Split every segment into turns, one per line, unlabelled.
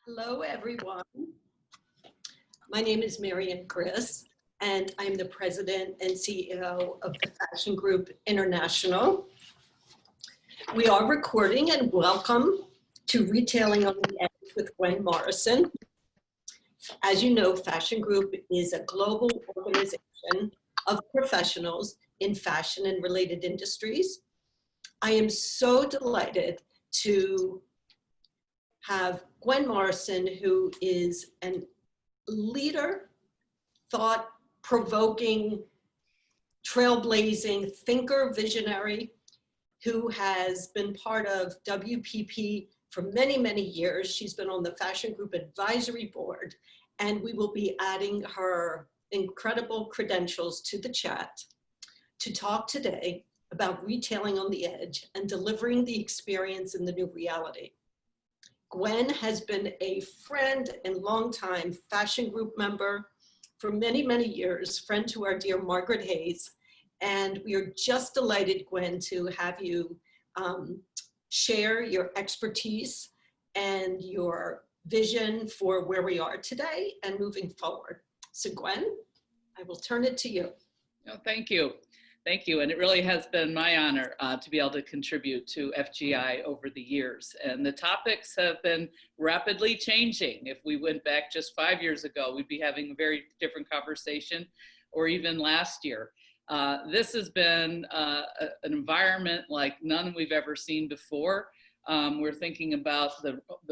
Hello, everyone. My name is Marian Chris, and I'm the president and CEO of the Fashion Group International. We are recording and welcome to Retailing on the Edge with Gwen Morrison. As you know, Fashion Group is a global organization of professionals in fashion and related industries. I am so delighted to have Gwen Morrison, who is an leader, thought-provoking, trailblazing thinker, visionary, who has been part of WPP for many, many years. She's been on the Fashion Group Advisory Board, and we will be adding her incredible credentials to the chat to talk today about retailing on the edge and delivering the experience in the new reality. Gwen has been a friend and longtime Fashion Group member for many, many years, friend to our dear Margaret Hayes. And we are just delighted, Gwen, to have you share your expertise and your vision for where we are today and moving forward. So Gwen, I will turn it to you.
Oh, thank you. Thank you. And it really has been my honor to be able to contribute to FGI over the years. And the topics have been rapidly changing. If we went back just 5 years ago, we'd be having a very different conversation, or even last year. This has been an environment like none we've ever seen before. We're thinking about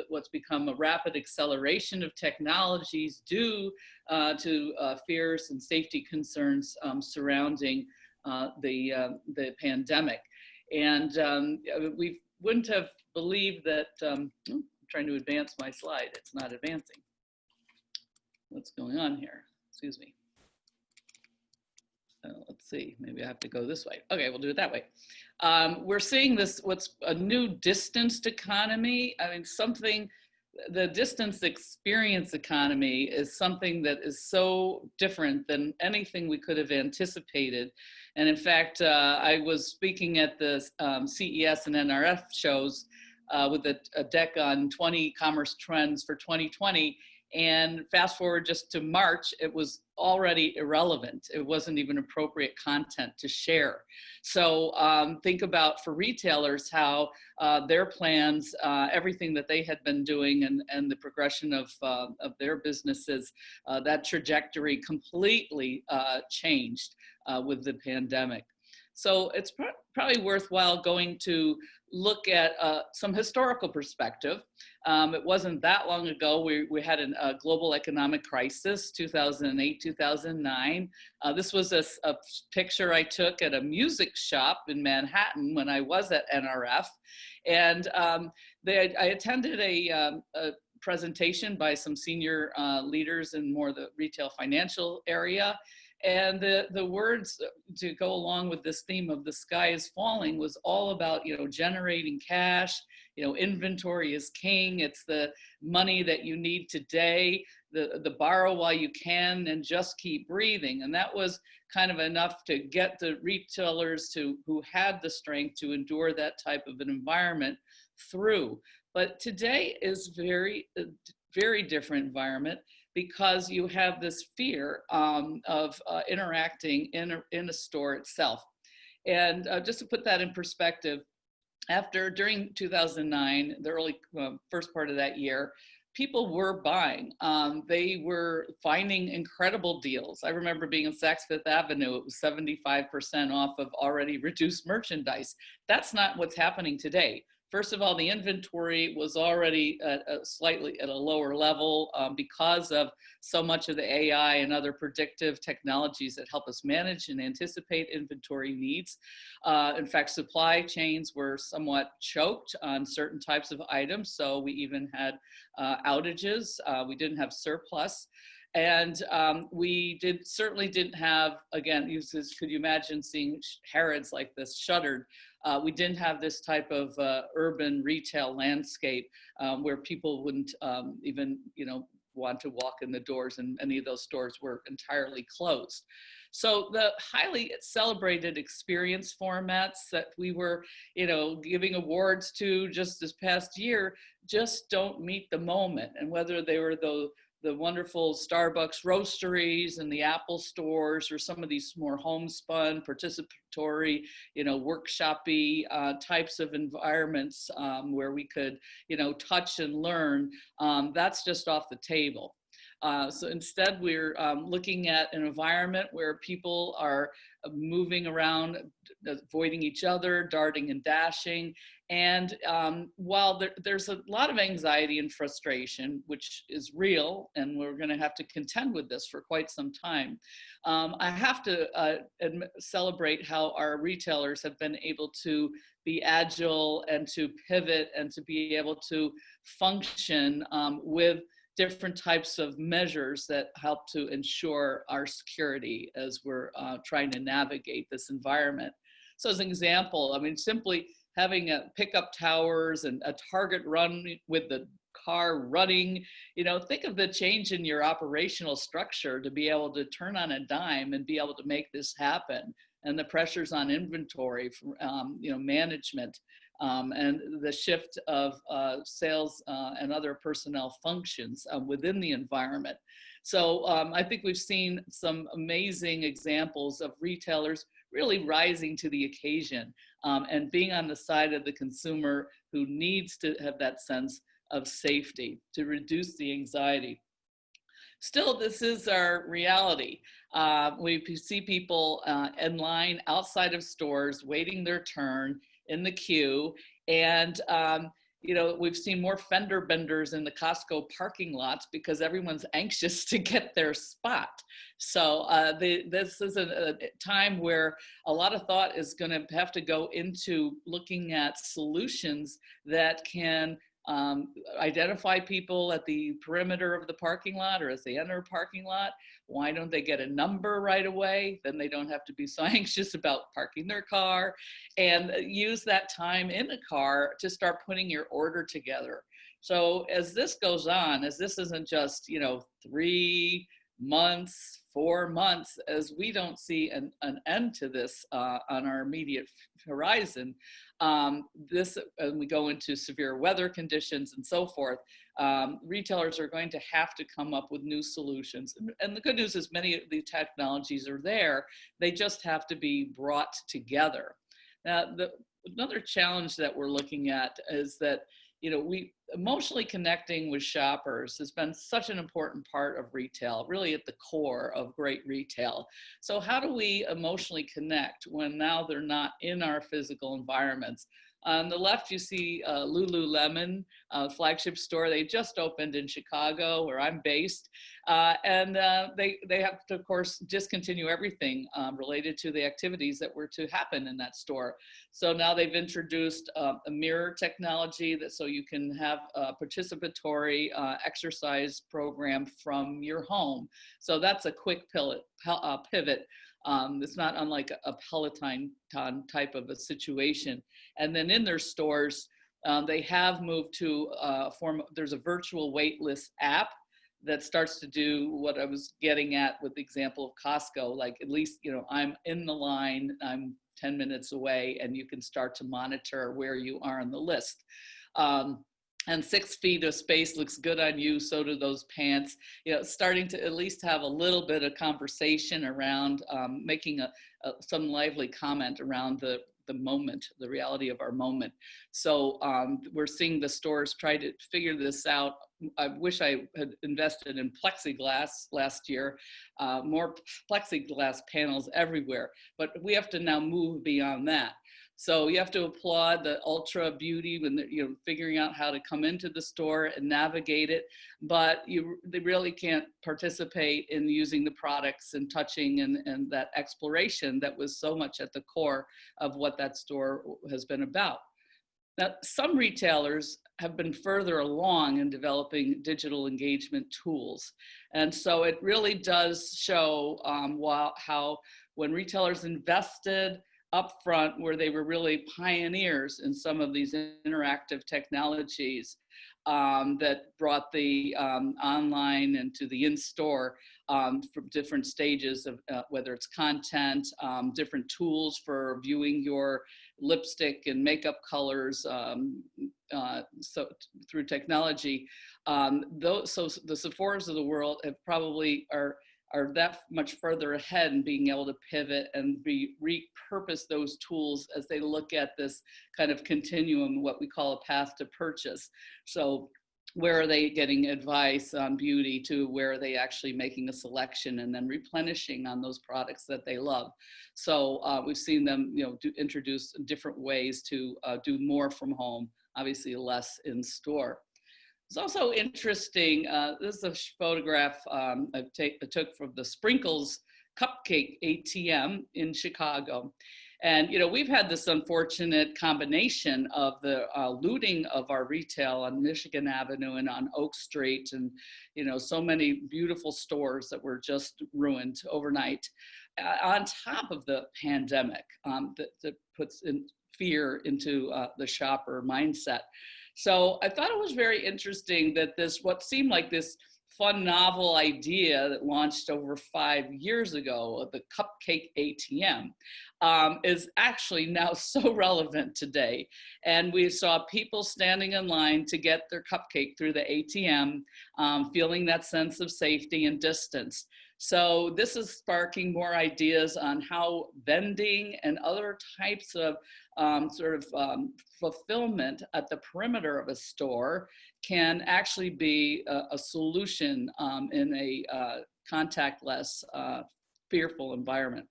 what's become a rapid acceleration of technologies due to fears and safety concerns surrounding the pandemic. And we wouldn't have believed that, I'm trying to advance my slide, it's not advancing. What's going on here? Excuse me. Let's see, maybe I have to go this way. Okay, we'll do it that way. We're seeing this, what's a new distanced economy. I mean, the distance experience economy is something that is so different than anything we could have anticipated. And in fact, I was speaking at the CES and NRF shows with a deck on 20 commerce trends for 2020. And fast forward just to March, it was already irrelevant. It wasn't even appropriate content to share. So think about for retailers how their plans, everything that they had been doing and the progression of their businesses, that trajectory completely changed with the pandemic. So it's probably worthwhile going to look at some historical perspective. It wasn't that long ago we had a global economic crisis, 2008, 2009. This was a picture I took at a music shop in Manhattan when I was at NRF. And I attended a presentation by some senior leaders in more the retail financial area. And the words to go along with this theme of the sky is falling was all about, generating cash, inventory is king. It's the money that you need today, the borrow while you can and just keep breathing. And that was kind of enough to get the retailers who had the strength to endure that type of an environment through. But today is very different environment, because you have this fear of interacting in a store itself. And just to put that in perspective, during 2009, the early first part of that year, people were buying. They were finding incredible deals. I remember being on Saks Fifth Avenue, it was 75% off of already reduced merchandise. That's not what's happening today. First of all, the inventory was already slightly at a lower level because of so much of the AI and other predictive technologies that help us manage and anticipate inventory needs. In fact, supply chains were somewhat choked on certain types of items, so we even had outages. We didn't have surplus. And we certainly didn't have, again, could you imagine seeing Harrods like this shuttered? We didn't have this type of urban retail landscape where people wouldn't even, want to walk in the doors, and many of those stores were entirely closed. So the highly celebrated experience formats that we were, giving awards to just this past year just don't meet the moment. And whether they were the wonderful Starbucks roasteries and the Apple stores, or some of these more homespun, participatory, workshopy types of environments where we could, touch and learn, that's just off the table. So instead, we're looking at an environment where people are moving around, avoiding each other, darting and dashing. And while there's a lot of anxiety and frustration, which is real, and we're going to have to contend with this for quite some time, I have to celebrate how our retailers have been able to be agile and to pivot and to be able to function with different types of measures that help to ensure our security as we're trying to navigate this environment. So as an example, simply having pickup towers and a Target run with the car running, think of the change in your operational structure to be able to turn on a dime and be able to make this happen, and the pressures on inventory, management, and the shift of sales and other personnel functions within the environment. So I think we've seen some amazing examples of retailers really rising to the occasion and being on the side of the consumer who needs to have that sense of safety to reduce the anxiety. Still, this is our reality. We see people in line outside of stores waiting their turn in the queue, and we've seen more fender benders in the Costco parking lots because everyone's anxious to get their spot. So this is a time where a lot of thought is going to have to go into looking at solutions that can identify people at the perimeter of the parking lot or as they enter a parking lot. Why don't they get a number right away? Then they don't have to be so anxious about parking their car, and use that time in the car to start putting your order together. So as this goes on, as this isn't just 3 months, 4 months, as we don't see an end to this on our immediate horizon, and we go into severe weather conditions and so forth, retailers are going to have to come up with new solutions. And the good news is many of the technologies are there. They just have to be brought together. Now, another challenge that we're looking at is that we emotionally connecting with shoppers has been such an important part of retail, really at the core of great retail. So how do we emotionally connect when now they're not in our physical environments? On the left, you see Lululemon flagship store. They just opened in Chicago, where I'm based. And they have to, of course, discontinue everything related to the activities that were to happen in that store. So now they've introduced a mirror technology so you can have a participatory exercise program from your home. So that's a quick pivot. It's not unlike a Peloton type of a situation. And then in their stores, they have moved to there's a virtual waitlist app that starts to do what I was getting at with the example of Costco. Like, at least, I'm in the line, I'm 10 minutes away, and you can start to monitor where you are on the list. And 6 feet of space looks good on you, so do those pants. Starting to at least have a little bit of conversation around making some lively comment around the moment, the reality of our moment. So we're seeing the stores try to figure this out. I wish I had invested in plexiglass last year, more plexiglass panels everywhere, but we have to now move beyond that. So you have to applaud the ultra beauty when figuring out how to come into the store and navigate it, but they really can't participate in using the products and touching and that exploration that was so much at the core of what that store has been about. Now, some retailers have been further along in developing digital engagement tools. And so it really does show how when retailers invested upfront, where they were really pioneers in some of these interactive technologies, that brought the online and to the in-store from different stages of whether it's content, different tools for viewing your lipstick and makeup colors, so through technology. So the Sephoras of the world have probably are that much further ahead in being able to pivot and repurpose those tools as they look at this kind of continuum, what we call a path to purchase. So where are they getting advice on beauty to where are they actually making a selection and then replenishing on those products that they love. So we've seen them, introduce different ways to do more from home, obviously less in store. It's also interesting, this is a photograph I took from the Sprinkles Cupcake ATM in Chicago. And, we've had this unfortunate combination of the looting of our retail on Michigan Avenue and on Oak Street, and, so many beautiful stores that were just ruined overnight, on top of the pandemic that puts in fear into the shopper mindset. So I thought it was very interesting that what seemed like this fun, novel idea that launched over 5 years ago, the Cupcake ATM, is actually now so relevant today. And we saw people standing in line to get their cupcake through the ATM, feeling that sense of safety and distance. So this is sparking more ideas on how vending and other types of fulfillment at the perimeter of a store can actually be a solution in a contactless, fearful environment.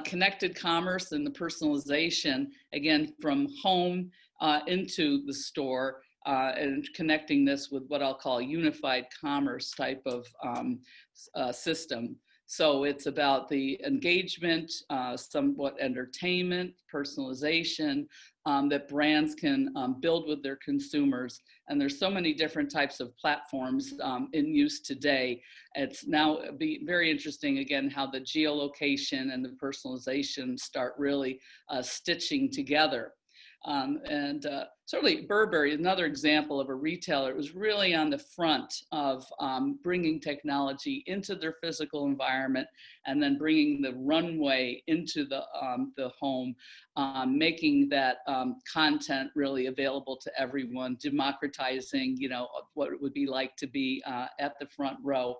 Connected commerce and the personalization, again, from home into the store, and connecting this with what I'll call unified commerce type of system. So it's about the engagement, somewhat entertainment, personalization that brands can build with their consumers. And there's so many different types of platforms in use today. It's now very interesting, again, how the geolocation and the personalization start really stitching together. Certainly Burberry, another example of a retailer, it was really on the front of bringing technology into their physical environment and then bringing the runway into the home, making that content really available to everyone, democratizing, what it would be like to be at the front row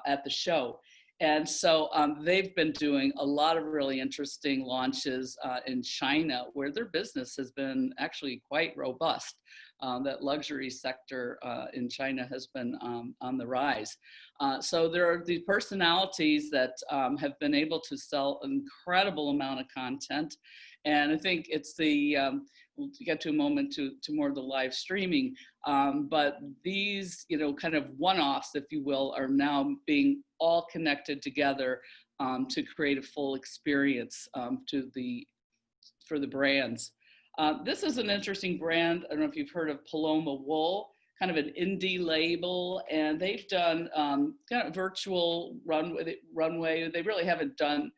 at the show. And so they've been doing a lot of really interesting launches in China, where their business has been actually quite robust. That luxury sector in China has been on the rise. So there are the personalities that have been able to sell an incredible amount of content. And I think it's we'll get to a moment to more of the live streaming, but these, kind of one-offs, if you will, are now being all connected together to create a full experience for the brands. This is an interesting brand. I don't know if you've heard of Paloma Wool, kind of an indie label, and they've done kind of virtual runway. They really haven't done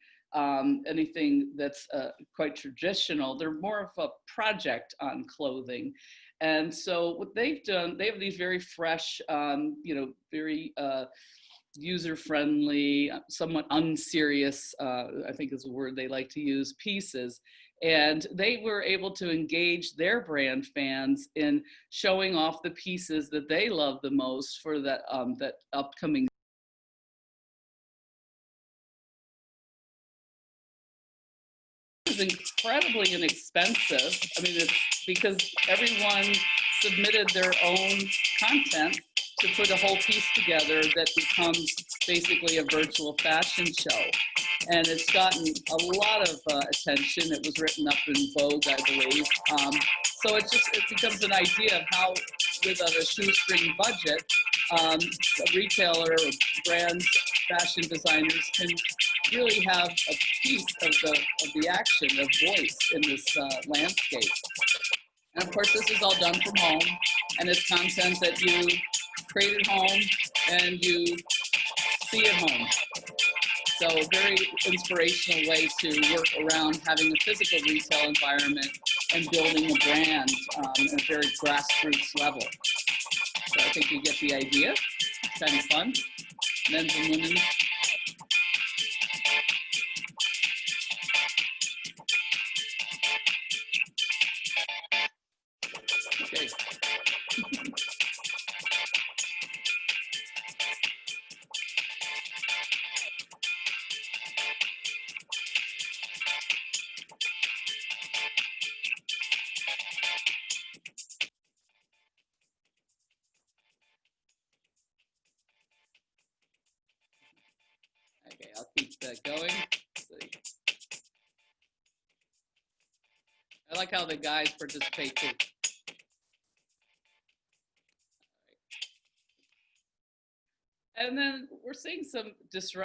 anything that's quite traditional. They're more of a project on clothing. And so what they've done, they have these very fresh, very user-friendly, somewhat unserious, I think is the word they like to use, pieces. And they were able to engage their brand fans in showing off the pieces that they love the most for that upcoming. It's incredibly inexpensive. I mean, it's because everyone submitted their own content to put a whole piece together that becomes basically a virtual fashion show. And it's gotten a lot of attention. It was written up in Vogue, I believe. So it becomes an idea of how, with a shoestring budget, a retailer, brands, fashion designers can really have a piece of the action, of voice in this landscape. And of course, this is all done from home, and it's content that you create at home and you see at home. So a very inspirational way to work around having a physical retail environment and building a brand at a very grassroots level. So I think you get the idea. It's kind of fun. Men's and women's. Okay. Okay, I'll keep that going. I like how the guys participate too. And then we're seeing some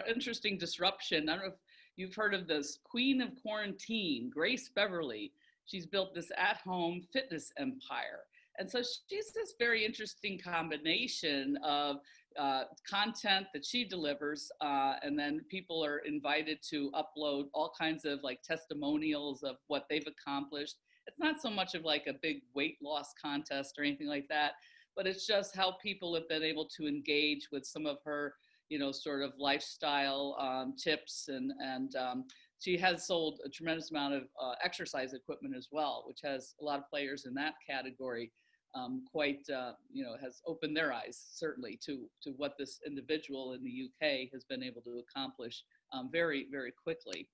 interesting disruption. I don't know if you've heard of this Queen of Quarantine, Grace Beverly. She's built this at-home fitness empire. And so she's this very interesting combination of content that she delivers, and then people are invited to upload all kinds of like testimonials of what they've accomplished. It's not so much of like a big weight loss contest or anything like that, but it's just how people have been able to engage with some of her, you know, sort of lifestyle tips. And she has sold a tremendous amount of exercise equipment as well, which has a lot of players in that category. You know, has opened their eyes certainly to what this individual in the UK has been able to accomplish very, very quickly.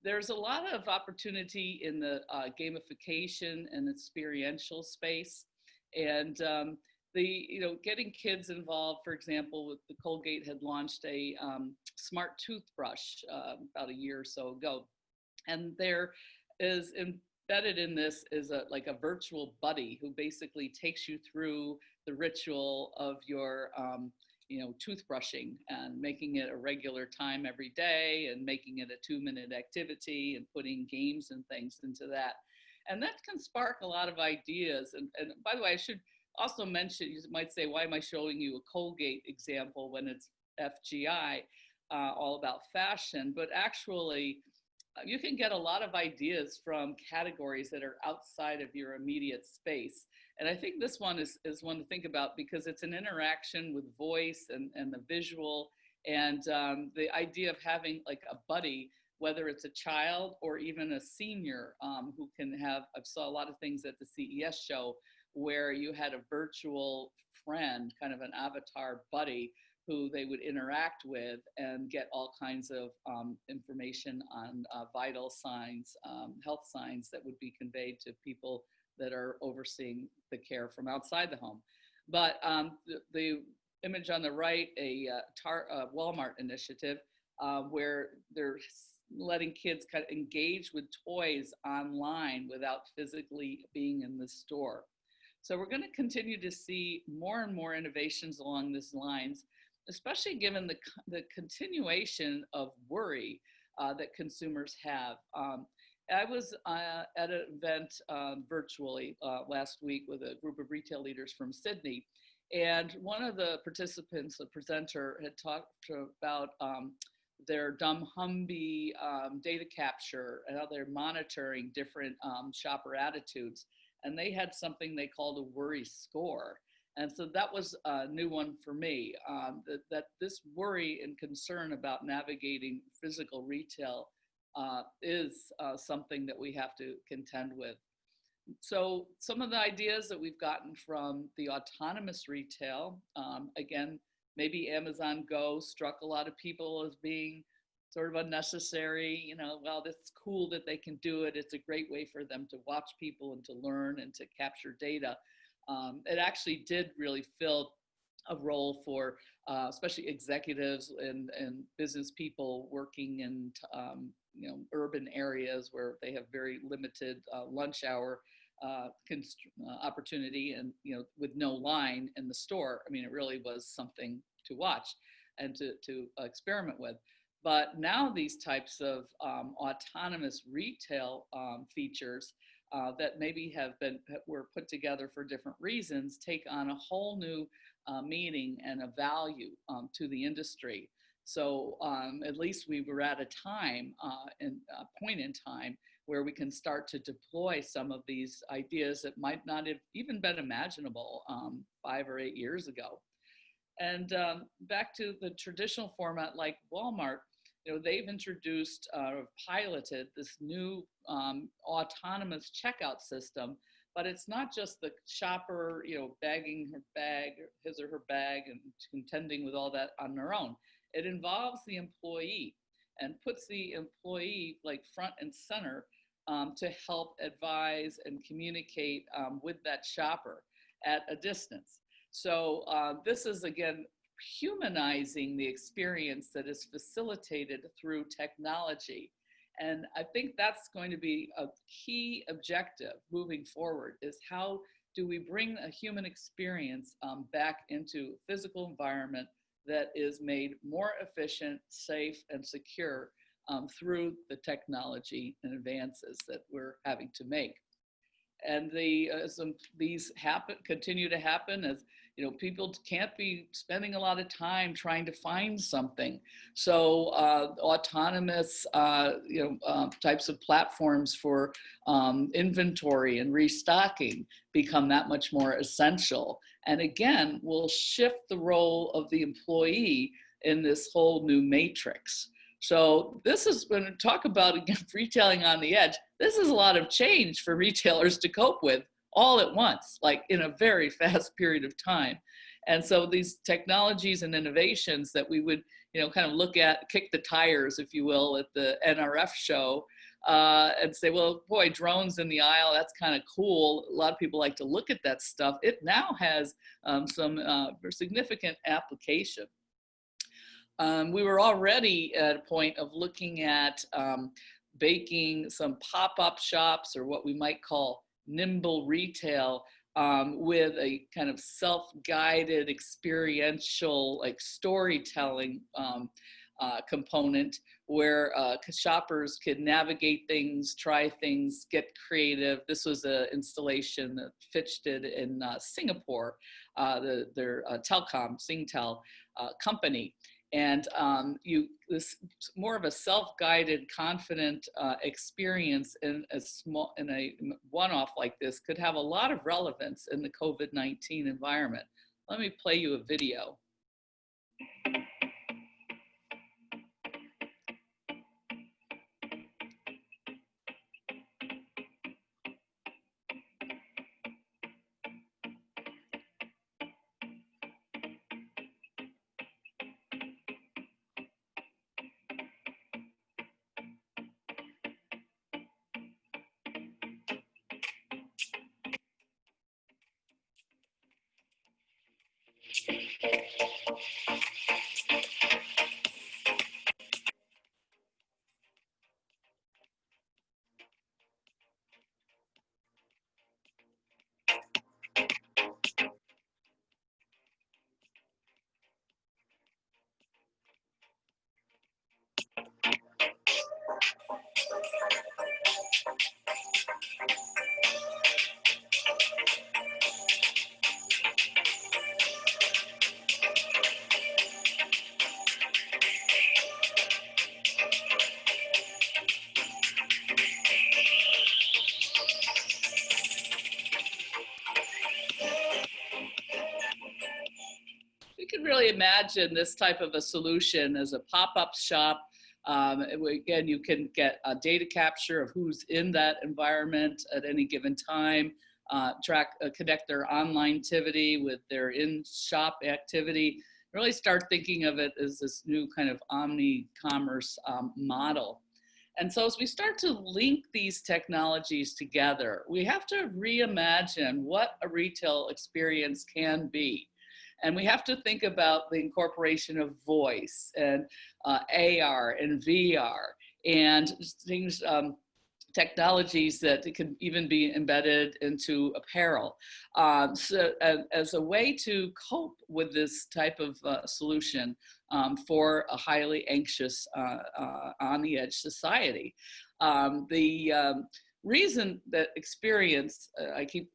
There's a lot of opportunity in the gamification and experiential space. And you know, getting kids involved, for example, with the Colgate had launched a smart toothbrush about a year or so ago. And there is embedded in this is like a virtual buddy who basically takes you through the ritual of your you know, toothbrushing and making it a regular time every day and making it a 2-minute activity and putting games and things into that. And that can spark a lot of ideas. And by the way, I should also mention, you might say, why am I showing you a Colgate example when it's FGI, all about fashion? But actually, you can get a lot of ideas from categories that are outside of your immediate space. And I think this one is one to think about because it's an interaction with voice and the visual, and the idea of having like a buddy, whether it's a child or even a senior who can have, I saw a lot of things at the CES show where you had a virtual friend, kind of an avatar buddy, who they would interact with and get all kinds of information on vital signs, health signs that would be conveyed to people that are overseeing the care from outside the home. But the image on the right, a Walmart initiative where they're letting kids kind of engage with toys online without physically being in the store. So we're going to continue to see more and more innovations along these lines, especially given the continuation of worry that consumers have. I was at an event virtually last week with a group of retail leaders from Sydney, and one of the participants, the presenter, had talked about their dumbhumby data capture and how they're monitoring different shopper attitudes. And they had something they called a worry score. And so that was a new one for me, that this worry and concern about navigating physical retail is something that we have to contend with. So some of the ideas that we've gotten from the autonomous retail, again, maybe Amazon Go struck a lot of people as being sort of unnecessary, you know, well, it's cool that they can do it. It's a great way for them to watch people and to learn and to capture data. It actually did really fill a role for especially executives and business people working in you know, urban areas where they have very limited lunch hour opportunity, and you know, with no line in the store. I mean, it really was something to watch and to experiment with. But now these types of autonomous retail features that maybe were put together for different reasons take on a whole new meaning and a value to the industry. So at least we were at a time, and a point in time where we can start to deploy some of these ideas that might not have even been imaginable 5 or 8 years ago. And back to the traditional format like Walmart, they've introduced piloted this new autonomous checkout system, but it's not just the shopper, bagging her bag, his or her bag, and contending with all that on their own. It involves the employee and puts the employee like front and center to help advise and communicate with that shopper at a distance. So this is, again, humanizing the experience that is facilitated through technology. And I think that's going to be a key objective moving forward, is how do we bring a human experience back into a physical environment that is made more efficient, safe, and secure through the technology and advances that we're having to make. And these continue to happen as people can't be spending a lot of time trying to find something. So autonomous types of platforms for inventory and restocking become that much more essential. And again, will shift the role of the employee in this whole new matrix. So this is, when we talk about, again, retailing on the edge, this is a lot of change for retailers to cope with all at once, like in a very fast period of time. And so these technologies and innovations that we would, kind of look at, kick the tires, if you will, at the NRF show and say, well, boy, drones in the aisle, that's kind of cool. A lot of people like to look at that stuff. It now has some significant application. We were already at a point of looking at baking some pop-up shops, or what we might call nimble retail, with a kind of self-guided, experiential, like storytelling component, where shoppers could navigate things, try things, get creative. This was an installation that Fitch did in Singapore, their telecom, Singtel company. And this more of a self-guided, confident experience in a one-off like this could have a lot of relevance in the COVID-19 environment. Let me play you a video. Really imagine this type of a solution as a pop-up shop. Again, you can get a data capture of who's in that environment at any given time, connect their online activity with their in-shop activity, really start thinking of it as this new kind of omni-commerce model. And so as we start to link these technologies together, we have to reimagine what a retail experience can be. And we have to think about the incorporation of voice and AR and VR and things, technologies that can even be embedded into apparel. So as a way to cope with this type of solution for a highly anxious, on the edge society. The reason that experience, I keep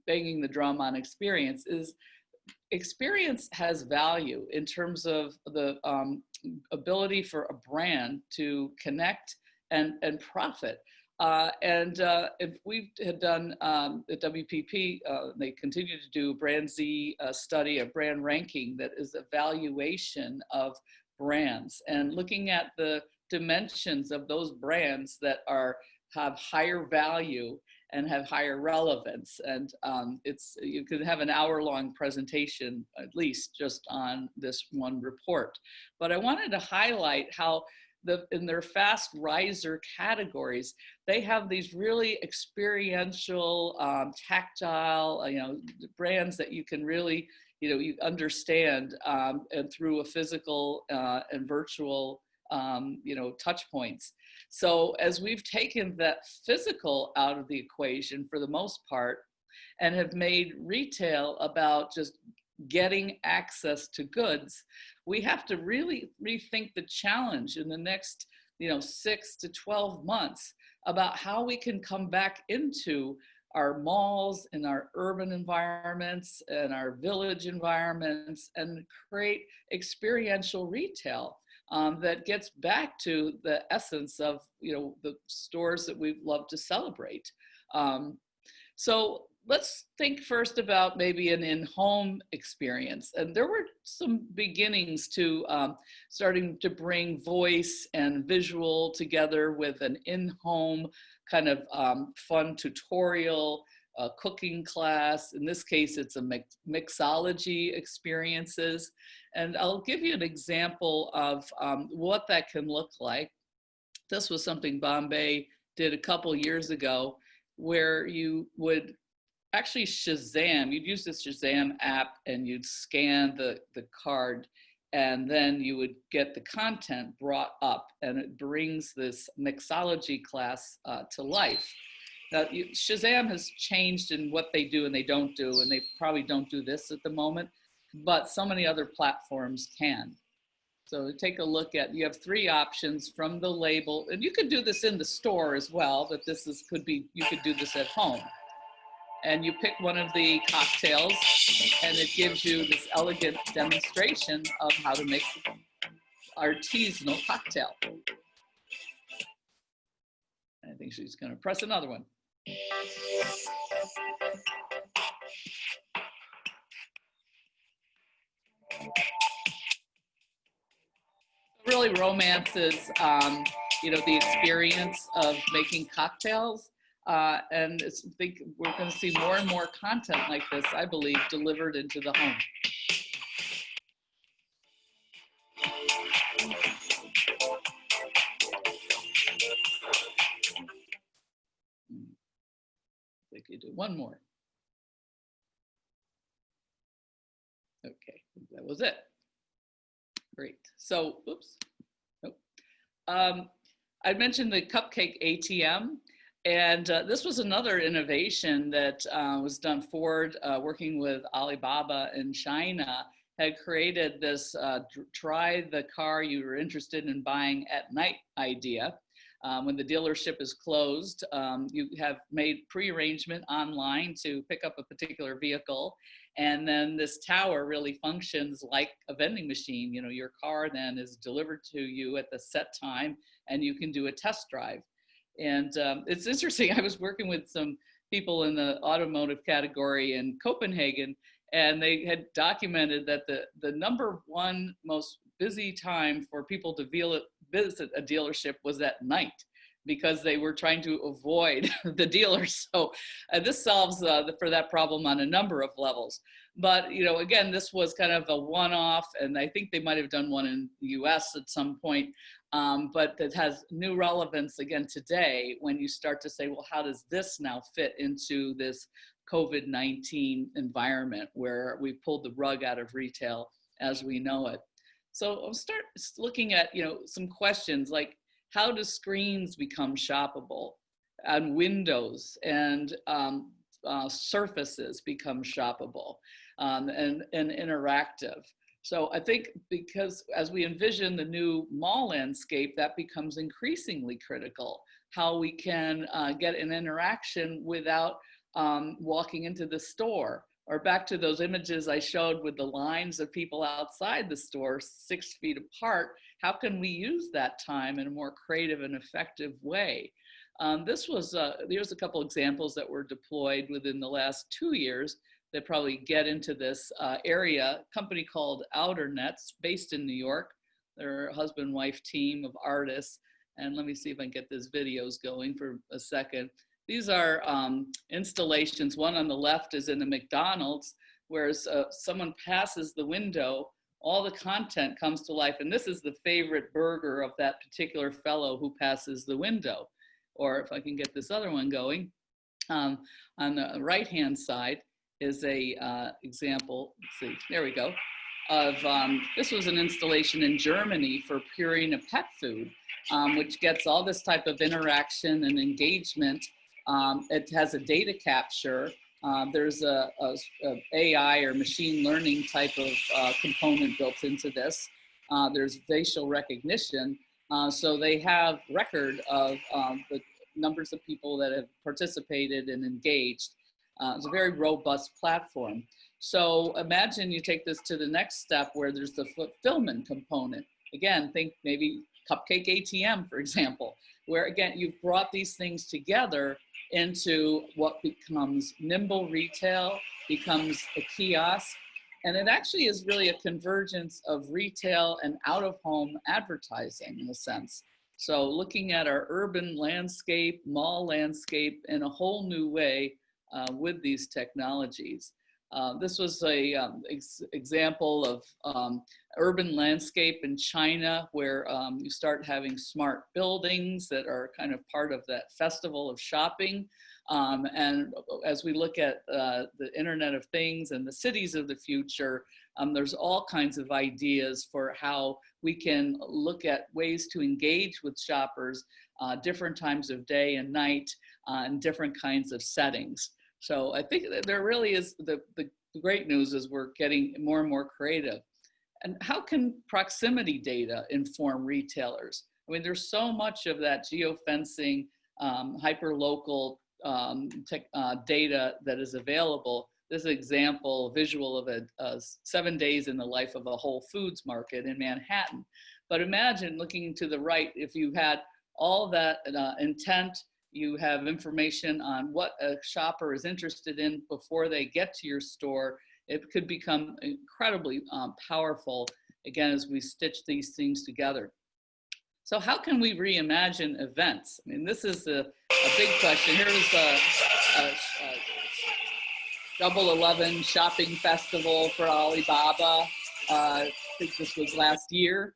banging the drum on experience, is experience has value in terms of the ability for a brand to connect and profit If we had done at WPP, they continue to do Brand Z study, a brand ranking that is evaluation of brands and looking at the dimensions of those brands that have higher value and have higher relevance. And you could have an hour-long presentation, at least, just on this one report. But I wanted to highlight how in their fast riser categories, they have these really experiential, tactile, brands that you can really, you understand, and through a physical and virtual, touch points. So as we've taken that physical out of the equation for the most part, and have made retail about just getting access to goods, we have to really rethink the challenge in the next 6 to 12 months about how we can come back into our malls and our urban environments and our village environments and create experiential retail that gets back to the essence of the stores that we love to celebrate. So let's think first about maybe an in-home experience. And there were some beginnings to starting to bring voice and visual together with an in-home kind of fun tutorial, cooking class. In this case, it's a mixology experiences. And I'll give you an example of what that can look like. This was something Bombay did a couple years ago, where you would actually Shazam, you'd use the Shazam app and you'd scan the card, and then you would get the content brought up, and it brings this mixology class to life. Now, Shazam has changed in what they do and they don't do, and they probably don't do this at the moment, but so many other platforms can. So take a look at, you have 3 options from the label, and you could do this in the store as well, but you could do this at home. And you pick one of the cocktails, and it gives you this elegant demonstration of how to make artisanal cocktail. I think she's going to press another one. Really romances, the experience of making cocktails. And I think we're going to see more and more content like this, I believe, delivered into the home. I think you do one more. Okay, that was it. Great. So, oops. Nope. I mentioned the cupcake ATM. And this was another innovation that was done. Ford, working with Alibaba in China, had created this try the car you were interested in buying at night idea. When the dealership is closed, you have made pre-arrangement online to pick up a particular vehicle. And then this tower really functions like a vending machine. Your car then is delivered to you at the set time, and you can do a test drive. And it's interesting, I was working with some people in the automotive category in Copenhagen, and they had documented that the number one most busy time for people to visit a dealership was at night, because they were trying to avoid the dealers. So this solves for that problem on a number of levels. But, again, this was kind of a one-off, and I think they might have done one in the US at some point. But it has new relevance again today when you start to say, well, how does this now fit into this COVID-19 environment where we pulled the rug out of retail as we know it? So I'll start looking at, some questions like, how do screens become shoppable, and windows and surfaces become shoppable and interactive? So I think because as we envision the new mall landscape, that becomes increasingly critical, how we can get an interaction without walking into the store. Or back to those images I showed with the lines of people outside the store 6 feet apart, how can we use that time in a more creative and effective way? Here's a couple examples that were deployed within the last 2 years that probably get into this area. A company called Outer Nets, based in New York. They're a husband-wife team of artists. And let me see if I can get this videos going for a second. These are installations. One on the left is in a McDonald's, where someone passes the window, all the content comes to life. And this is the favorite burger of that particular fellow who passes the window. Or if I can get this other one going, on the right-hand side is a example, let's see, there we go, of, this was an installation in Germany for Purina pet food, which gets all this type of interaction and engagement. It has a data capture. There's a AI or machine learning type of component built into this. There's facial recognition. So they have record of the numbers of people that have participated and engaged. It's a very robust platform. So imagine you take this to the next step where there's the fulfillment component. Again, think maybe Cupcake ATM, for example, where again, you've brought these things together into what becomes nimble retail, becomes a kiosk. And it actually is really a convergence of retail and out-of-home advertising in a sense. So looking at our urban landscape, mall landscape in a whole new way with these technologies. This was a example of urban landscape in China, where you start having smart buildings that are kind of part of that festival of shopping. And as we look at the Internet of Things and the cities of the future, there's all kinds of ideas for how we can look at ways to engage with shoppers different times of day and night in different kinds of settings. So I think that there really is, the great news is we're getting more and more creative. And how can proximity data inform retailers? I mean, there's so much of that geofencing, hyperlocal data that is available. This example, visual of a 7 days in the life of a Whole Foods market in Manhattan. But imagine looking to the right, if you had all that intent, you have information on what a shopper is interested in before they get to your store. It could become incredibly powerful, again, as we stitch these things together. So how can we reimagine events? I mean, this is a big question. Here is a Double 11 shopping festival for Alibaba. I think this was last year.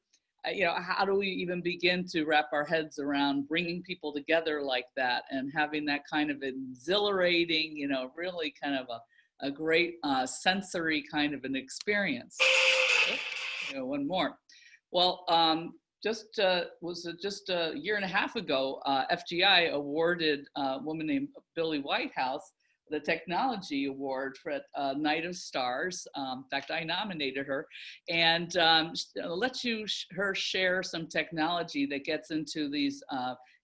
You know, how do we even begin to wrap our heads around bringing people together like that and having that kind of exhilarating, you know, really kind of a great sensory kind of an experience. You know, one more. Well, just a year and a half ago, FGI awarded a woman named Billy Whitehouse the Technology Award for Night of Stars. In fact, I nominated her, and let her share some technology that gets into these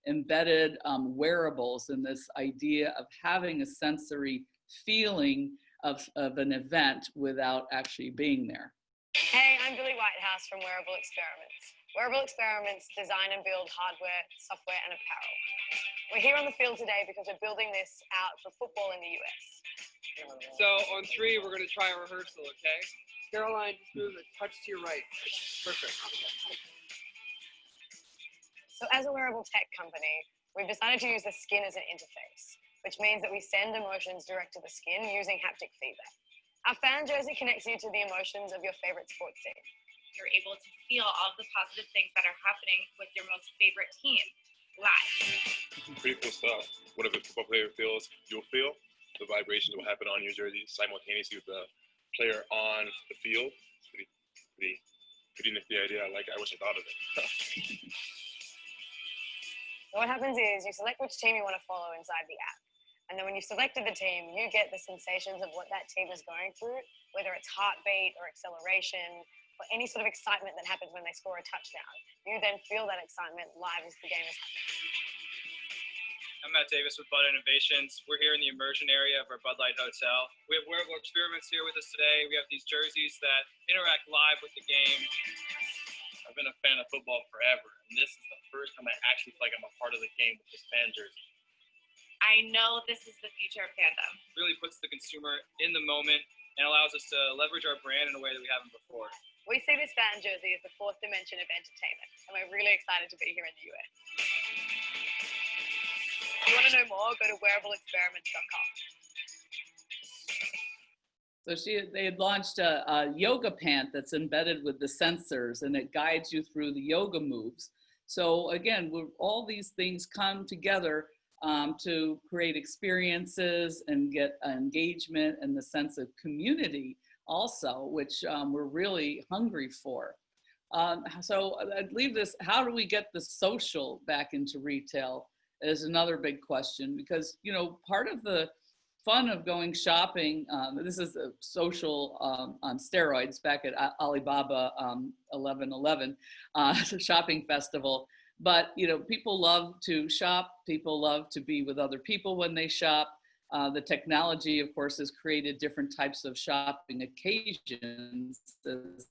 embedded wearables and this idea of having a sensory feeling of an event without actually being there.
Hey, I'm Billy Whitehouse from Wearable Experiments. Wearable Experiments design and build hardware, software, and apparel. We're here on the field today because we're building this out for football in the US.
So on 3, we're going to try a rehearsal, okay? Caroline, just move a touch to your right. Perfect.
So as a wearable tech company, we've decided to use the skin as an interface, which means that we send emotions direct to the skin using haptic feedback. Our fan jersey connects you to the emotions of your favorite sports team.
You're able to feel all the positive things that are happening with your most favorite team live.
Pretty cool stuff. Whatever the football player feels, you'll feel. The vibrations will happen on your jersey simultaneously with the player on the field. It's pretty nifty idea. I like it. I wish I thought of it.
So what happens is you select which team you want to follow inside the app. And then when you've selected the team, you get the sensations of what that team is going through, whether it's heartbeat or acceleration, or any sort of excitement that happens when they score a touchdown. You then feel that excitement live as the game is happening.
I'm Matt Davis with Bud Innovations. We're here in the immersion area of our Bud Light Hotel. We have Wearable Experiments here with us today. We have these jerseys that interact live with the game.
I've been a fan of football forever, and this is the first time I actually feel like I'm a part of the game with this fan jersey.
I know this is the future of fandom.
Really puts the consumer in the moment and allows us to leverage our brand in a way that we haven't before.
We see this fan jersey as the fourth dimension of entertainment, and we're really excited to be here in the US. If you want to know more, go to wearableexperiments.com.
So they had launched a yoga pant that's embedded with the sensors, and it guides you through the yoga moves. So again, all these things come together to create experiences and get engagement and the sense of community also, which we're really hungry for. So I'd leave this, how do we get the social back into retail is another big question, because, you know, part of the fun of going shopping, this is a social on steroids back at Alibaba 1111 shopping festival. But, you know, people love to shop. People love to be with other people when they shop. The technology, of course, has created different types of shopping occasions, as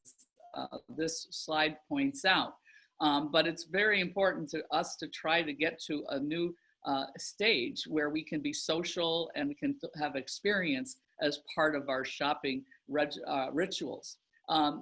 this slide points out. But it's very important to us to try to get to a new stage where we can be social and we can have experience as part of our shopping rituals.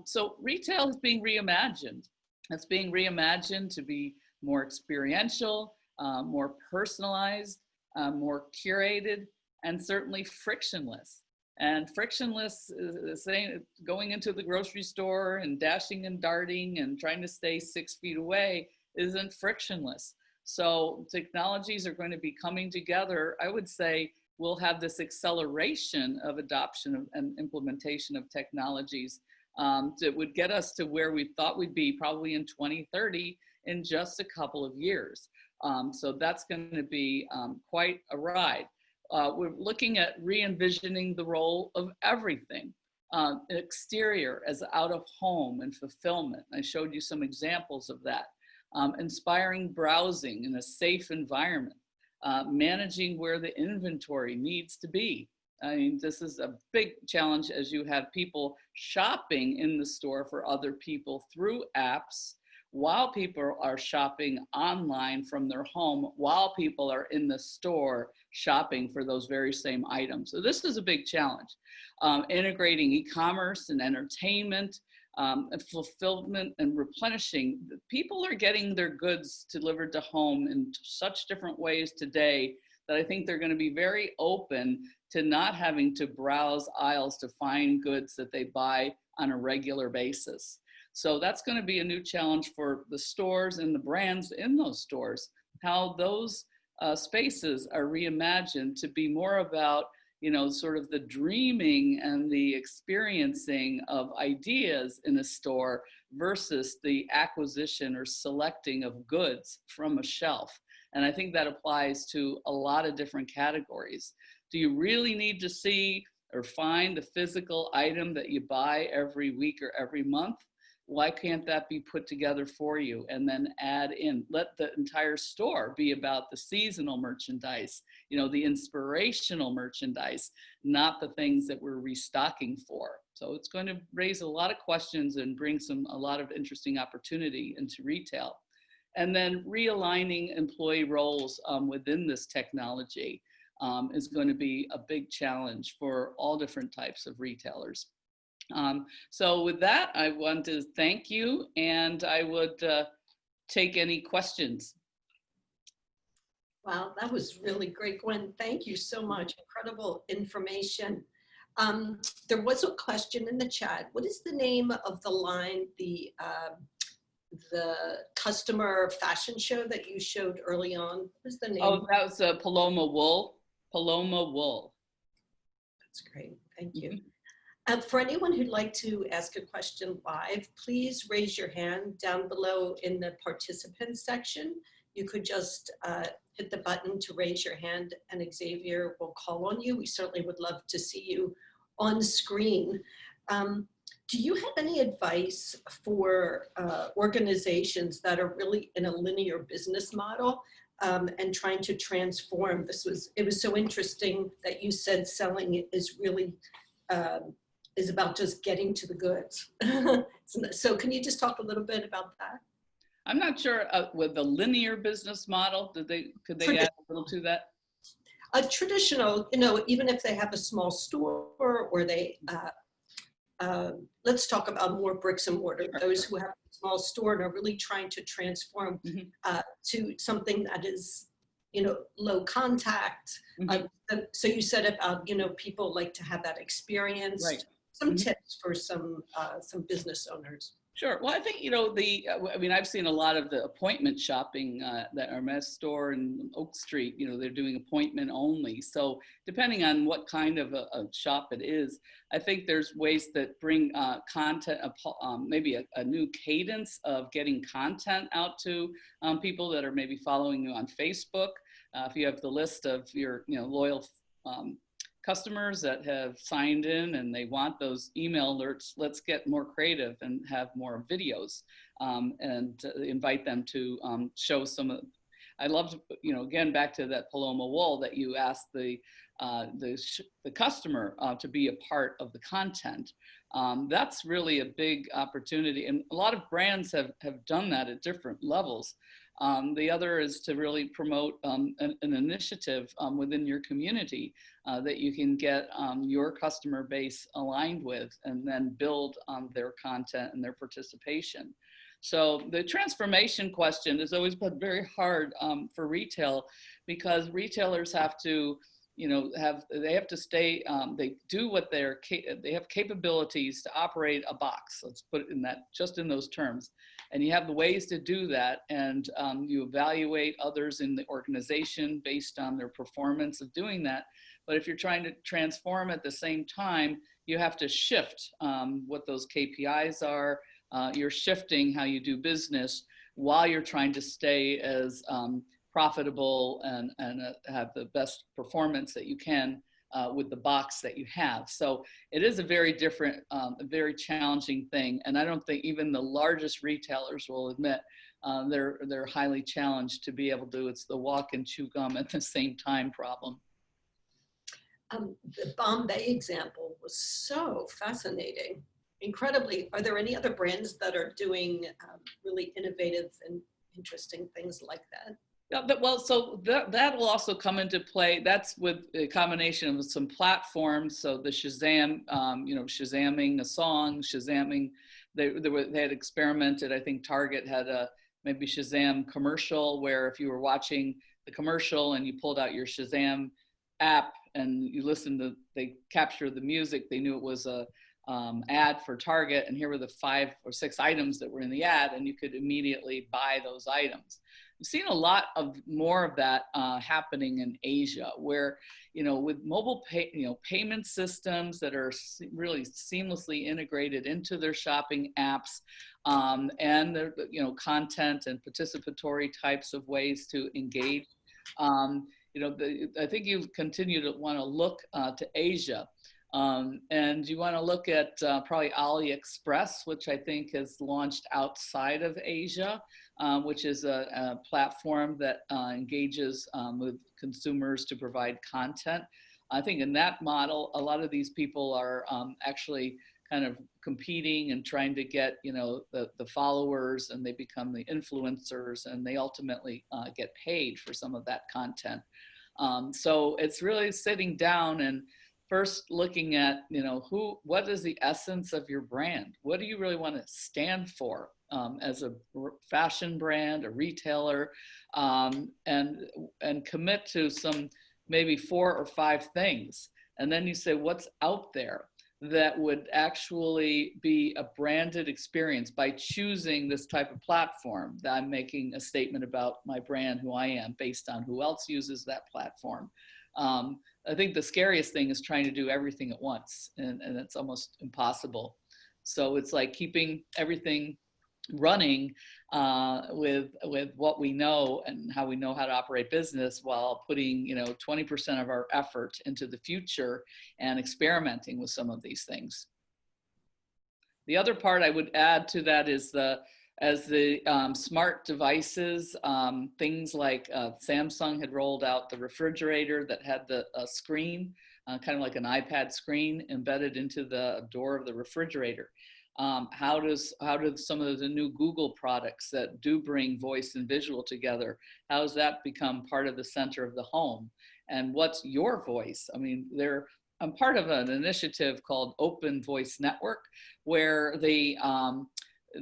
So retail is being reimagined. It's being reimagined to be more experiential, more personalized, more curated, and certainly frictionless. And frictionless is saying going into the grocery store and dashing and darting and trying to stay 6 feet away isn't frictionless. So technologies are going to be coming together. I would say we'll have this acceleration of adoption and implementation of technologies that would get us to where we thought we'd be probably in 2030 in just a couple of years. So that's going to be quite a ride. We're looking at re-envisioning the role of everything. Exterior as out of home and fulfillment. I showed you some examples of that. Inspiring browsing in a safe environment. Managing where the inventory needs to be. I mean, this is a big challenge as you have people shopping in the store for other people through apps, while people are shopping online from their home, while people are in the store shopping for those very same items. So this is a big challenge. Integrating e-commerce and entertainment, and fulfillment and replenishing. People are getting their goods delivered to home in such different ways today that I think they're going to be very open to not having to browse aisles to find goods that they buy on a regular basis. So that's going to be a new challenge for the stores and the brands in those stores, how those spaces are reimagined to be more about, you know, sort of the dreaming and the experiencing of ideas in a store versus the acquisition or selecting of goods from a shelf. And I think that applies to a lot of different categories. Do you really need to see or find the physical item that you buy every week or every month? Why can't that be put together for you and then add in? Let the entire store be about the seasonal merchandise, you know, the inspirational merchandise, not the things that we're restocking for. So it's going to raise a lot of questions and bring a lot of interesting opportunity into retail. And then realigning employee roles within this technology is going to be a big challenge for all different types of retailers. So with that, I want to thank you, and I would take any questions.
Wow, that was really great, Gwen. Thank you so much. Incredible information. There was a question in the chat. What is the name of the line, the customer fashion show that you showed early on? What was the name? Oh,
that was Paloma Wool. Paloma Wool.
That's great. Thank you. For anyone who'd like to ask a question live, please raise your hand down below in the participants section. You could just hit the button to raise your hand and Xavier will call on you. We certainly would love to see you on screen. Do you have any advice for organizations that are really in a linear business model and trying to transform? It was so interesting that you said selling is really is about just getting to the goods. So can you just talk a little bit about that?
I'm not sure with the linear business model, could they add a little to that?
a traditional, even if they have a small store or they, let's talk about more bricks and mortar, those who have a small store and are really trying to transform to something that is, low contact. So you said about, people like to have that experience.
Right.
Some tips for some business owners.
Sure. Well, I think, I mean, I've seen a lot of the appointment shopping that Hermes store in Oak Street, they're doing appointment only. So depending on what kind of a shop it is, I think there's ways that bring content, maybe a new cadence of getting content out to people that are maybe following you on Facebook. If you have the list of your, loyal customers that have signed in and they want those email alerts, let's get more creative and have more videos and invite them to show some of, I loved, again, back to that Paloma wool that you asked the customer to be a part of the content. That's really a big opportunity. And a lot of brands have done that at different levels. The other is to really promote an initiative within your community that you can get your customer base aligned with and then build on their content and their participation. So the transformation question has always been very hard for retail because retailers have to, they have to stay, they do what they have capabilities to operate a box. Let's put it in that, just in those terms. And you have the ways to do that. And you evaluate others in the organization based on their performance of doing that. But if you're trying to transform at the same time, you have to shift what those KPIs are. You're shifting how you do business while you're trying to stay as profitable and have the best performance that you can with the box that you have. So it is a very different, a very challenging thing. And I don't think even the largest retailers will admit they're highly challenged to be able to, it's the walk and chew gum at the same time problem.
The Bombay example was so fascinating. Incredibly, are there any other brands that are doing really innovative and interesting things like that?
Yeah, well, so that will also come into play. That's with a combination of some platforms. So the Shazam, Shazamming a song, Shazamming, they had experimented. I think Target had a maybe Shazam commercial where if you were watching the commercial and you pulled out your Shazam app and you listened to, they captured the music, they knew it was a ad for Target, and here were the 5 or 6 items that were in the ad, and you could immediately buy those items. We've seen a lot of more of that happening in Asia, where with mobile payment systems that are really seamlessly integrated into their shopping apps, and their content and participatory types of ways to engage. I think you continue to want to look to Asia. And you want to look at probably AliExpress, which I think has launched outside of Asia, which is a platform that engages with consumers to provide content. I think in that model, a lot of these people are actually kind of competing and trying to get, the followers, and they become the influencers, and they ultimately get paid for some of that content. So it's really sitting down and first looking at, what is the essence of your brand? What do you really want to stand for as a fashion brand, a retailer, and commit to some maybe 4 or 5 things. And then you say, what's out there that would actually be a branded experience by choosing this type of platform that I'm making a statement about my brand, who I am, based on who else uses that platform. I think the scariest thing is trying to do everything at once, and it's almost impossible. So it's like keeping everything running with what we know and how we know how to operate business, while putting 20% of our effort into the future and experimenting with some of these things. The other part I would add to that is as the smart devices, things like Samsung had rolled out the refrigerator that had the screen, kind of like an iPad screen embedded into the door of the refrigerator. How does some of the new Google products that do bring voice and visual together, how does that become part of the center of the home? and what's your voice. I mean, I'm part of an initiative called Open Voice Network, where the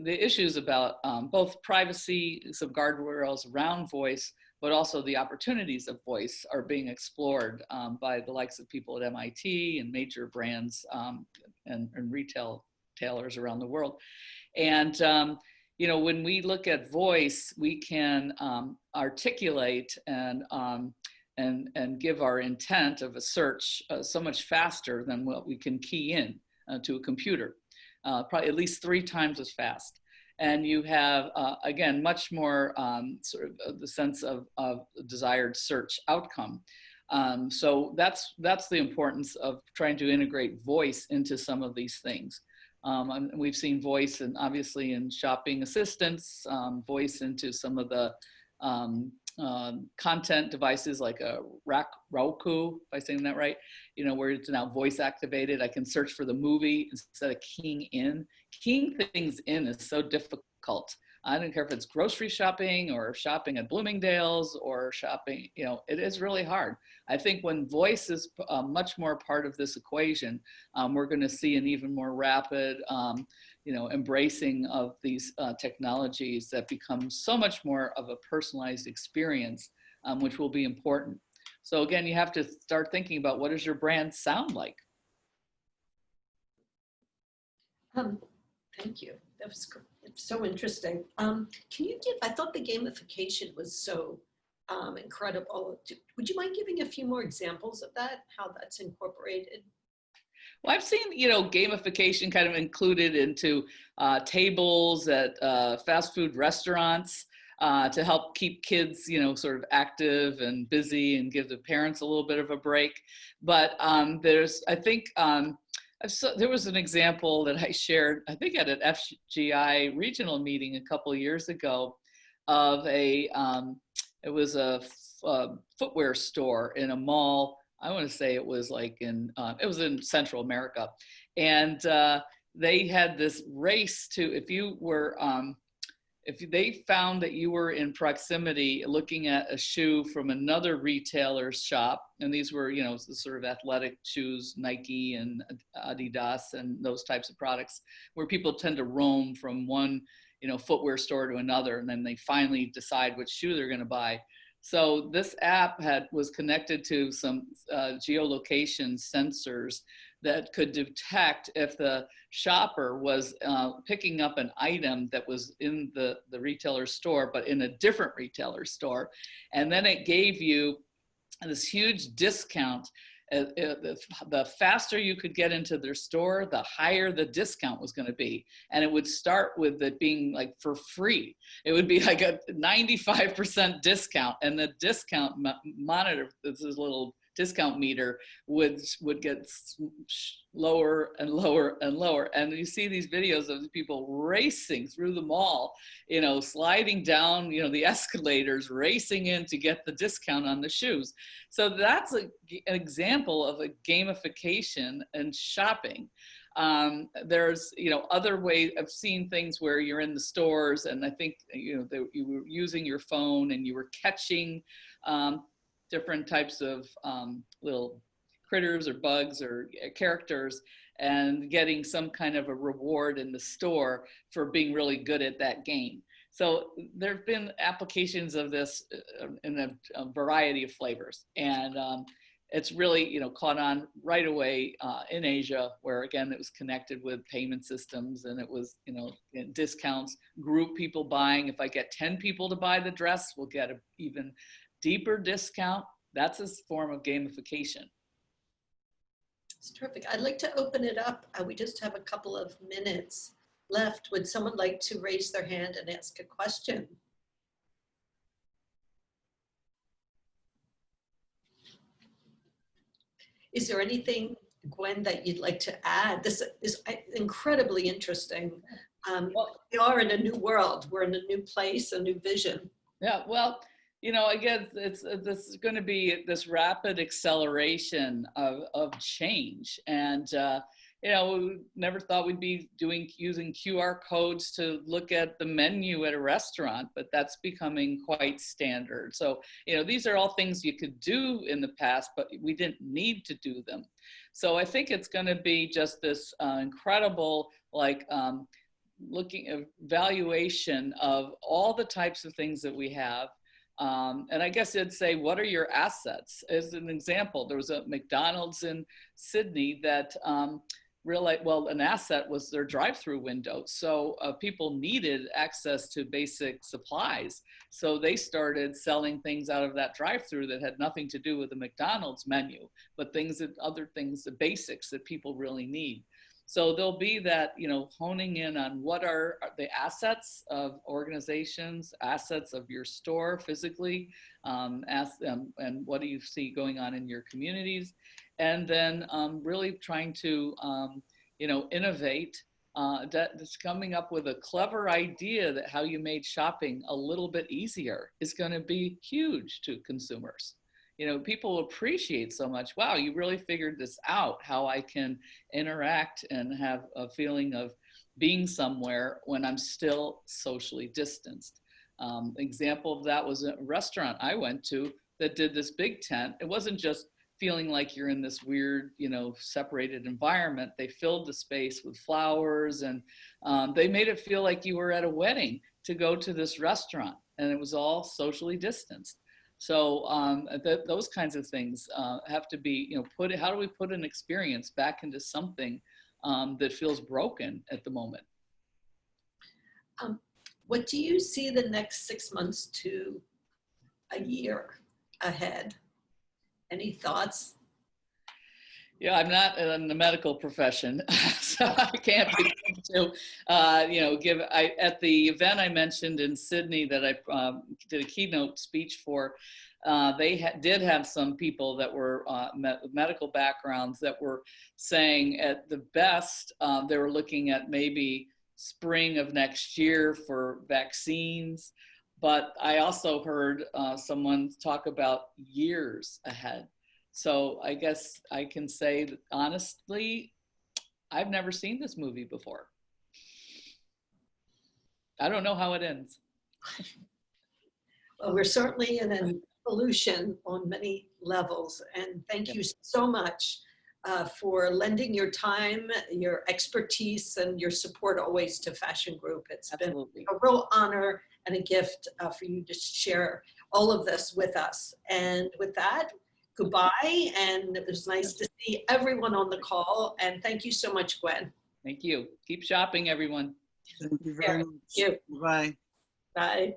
issues about both privacy, some guardrails around voice, but also the opportunities of voice are being explored by the likes of people at MIT and major brands and retailers around the world. And you know, when we look at voice, we can articulate and give our intent of a search so much faster than what we can key in to a computer, probably at least 3 times as fast. And you have, again, much more sort of the sense of desired search outcome. So that's the importance of trying to integrate voice into some of these things. And we've seen voice, and obviously in shopping assistance, voice into some of the content devices like a Roku, if I'm saying that right, you know, where it's now voice activated. I can search for the movie instead of keying in. Keying things in is so difficult. I don't care if it's grocery shopping or shopping at Bloomingdale's or shopping, you know, it is really hard. I think when voice is much more part of this equation, we're going to see an even more rapid, you know, embracing of these technologies that become so much more of a personalized experience, which will be important. So again, you have to start thinking about, what does your brand sound like?
Thank you. That was so interesting. Can you give, I thought the gamification was so incredible. Would you mind giving a few more examples of that, how that's incorporated?
Well, I've seen, you know, gamification kind of included into tables at fast food restaurants to help keep kids, you know, sort of active and busy and give the parents a little bit of a break. But there's, I think, there was an example that I shared, I think at an FGI regional meeting a couple of years ago, of it was a footwear store in a mall. I want to say it was like it was in Central America. And they had this race to, if they found that you were in proximity looking at a shoe from another retailer's shop, and these were, you know, sort of athletic shoes, Nike and Adidas and those types of products, where people tend to roam from one, you know, footwear store to another, and then they finally decide which shoe they're going to buy. So this app was connected to some geolocation sensors that could detect if the shopper was picking up an item that was in the retailer store, but in a different retailer store. And then it gave you this huge discount. The faster you could get into their store, the higher the discount was going to be. And it would start with it being like for free. It would be like a 95% discount, and the discount monitor, this is a little discount meter, would get lower and lower and lower. And you see these videos of people racing through the mall, you know, sliding down, you know, the escalators, racing in to get the discount on the shoes. So that's an example of a gamification and shopping. There's, you know, other ways. I've seen things where you're in the stores, and I think, you know, you were using your phone and you were catching different types of little critters or bugs or characters, and getting some kind of a reward in the store for being really good at that game. So there have been applications of this in a variety of flavors, and it's really, you know, caught on right away in Asia, where again it was connected with payment systems, and it was, you know, discounts, group people buying. If I get 10 people to buy the dress, we'll get an even deeper discount. That's a form of gamification.
It's terrific. I'd like to open it up. We just have a couple of minutes left. Would someone like to raise their hand and ask a question? Is there anything, Gwen, that you'd like to add? This is incredibly interesting. We are in a new world. We're in a new place, a new vision.
Yeah, well, you know, again, this is going to be this rapid acceleration of change. And You know, we never thought we'd be using QR codes to look at the menu at a restaurant, but that's becoming quite standard. So, you know, these are all things you could do in the past, but we didn't need to do them. So I think it's going to be just this incredible, like, evaluation of all the types of things that we have. And I guess it'd say, what are your assets? As an example, there was a McDonald's in Sydney that realized, well, an asset was their drive-through window. So people needed access to basic supplies. So they started selling things out of that drive-through that had nothing to do with the McDonald's menu, but other things, the basics that people really need. So there'll be that, you know, honing in on what are the assets of organizations, assets of your store physically, ask them, and what do you see going on in your communities? And then really trying to, you know, innovate, that's coming up with a clever idea that how you made shopping a little bit easier is going to be huge to consumers. You know, people appreciate so much, wow, you really figured this out, how I can interact and have a feeling of being somewhere when I'm still socially distanced. Example of that was a restaurant I went to that did this big tent. It wasn't just feeling like you're in this weird, you know, separated environment. They filled the space with flowers, and they made it feel like you were at a wedding to go to this restaurant, and it was all socially distanced. So those kinds of things have to be, you know, how do we put an experience back into something that feels broken at the moment?
What do you see the next 6 months to a year ahead? Any thoughts?
Yeah, I'm not in the medical profession, so I can't begin to, you know, at the event I mentioned in Sydney that I did a keynote speech for, they did have some people that were with medical backgrounds that were saying at the best, they were looking at maybe spring of next year for vaccines. But I also heard someone talk about years ahead. So I guess I can say that honestly, I've never seen this movie before. I don't know how it ends.
Well, we're certainly in an evolution on many levels. And thank you so much for lending your time, your expertise, and your support always to Fashion Group. It's
Absolutely.
been a real honor and a gift for you to share all of this with us. And with that, goodbye, and it was nice to see everyone on the call, and thank you so much, Gwen.
Thank you. Keep shopping, everyone.
Thank you very much.
Thank you.
Bye.
Bye.